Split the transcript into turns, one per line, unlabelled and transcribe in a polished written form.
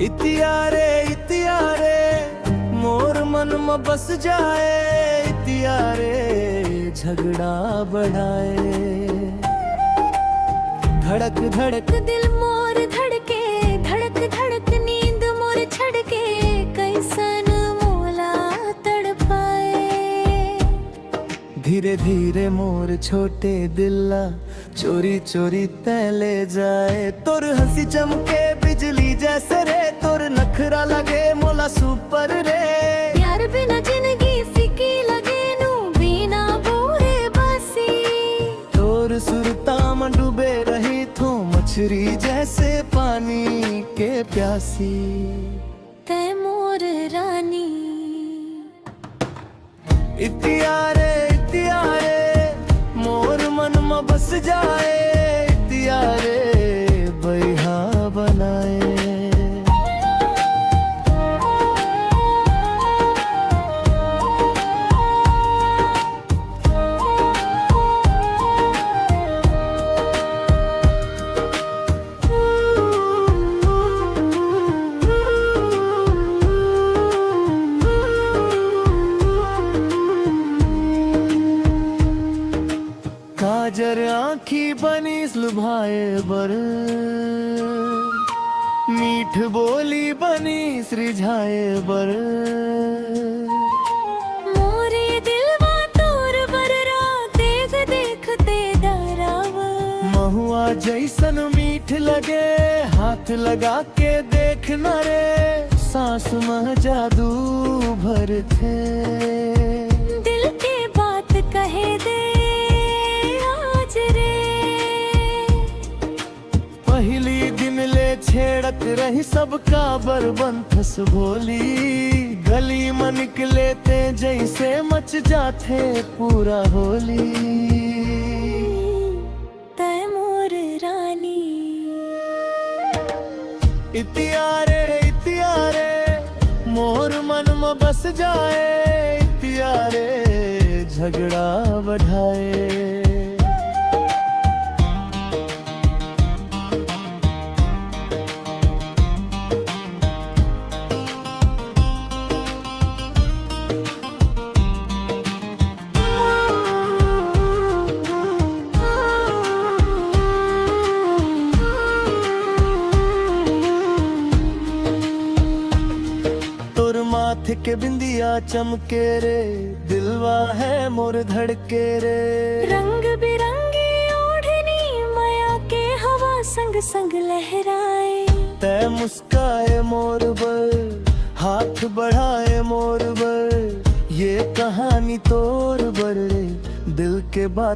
इतिया रे मोर मन में बस जाए। इतिया रे झगड़ा बढ़ाए। धड़क धड़क
दिल मोर धड़के, धड़क धड़क नींद मोर छड़के, कैसन मोला तड़पाए।
धीरे धीरे मोर छोटे दिला चोरी चोरी तैले जाए। तोर हंसी चमके बिजली जैसे रे, तोर नखरा लगे मोला सुपर रे।
यार बिना जिंदगी फीकी लगे नू, बिना बोरे बासी।
तोर सुरता में डूबे रही थो, मछली जैसे पानी के प्यासी।
तै मोर रानी।
इतिया रे मोर मन में बस जाए। इतिया रे बैहा बनाए। काजर आँखी बनी लुभाए बर, मीठ बोली बनी सृझाए बर।
मोरे दिलवा तोर बररा, देख देखते डराव।
महुआ जैसन मीठ लगे, हाथ लगा के देख न रे। सांस में जादू भर थे।
दिल के बात कहे दे आज रे।
पहली दिन ले छेड़क रही सबका बरबंथस भोली। गली में निकले थे जैसे मच जाते पूरा होली।
तै मोर रानी।
इतिया रे मोर मन में बस जाए। इतिया रे झगड़ा बढ़ाए। माथे के बिंदिया चमके रे, दिलवा है मोर धड़के रे।
रंग बिरंगी ओढ़नी माया के हवा संग संग लहराए।
तै मुस्काए मोर बर, हाथ बढ़ाए मोर बर। ये कहानी तोर बर रे, दिल के बात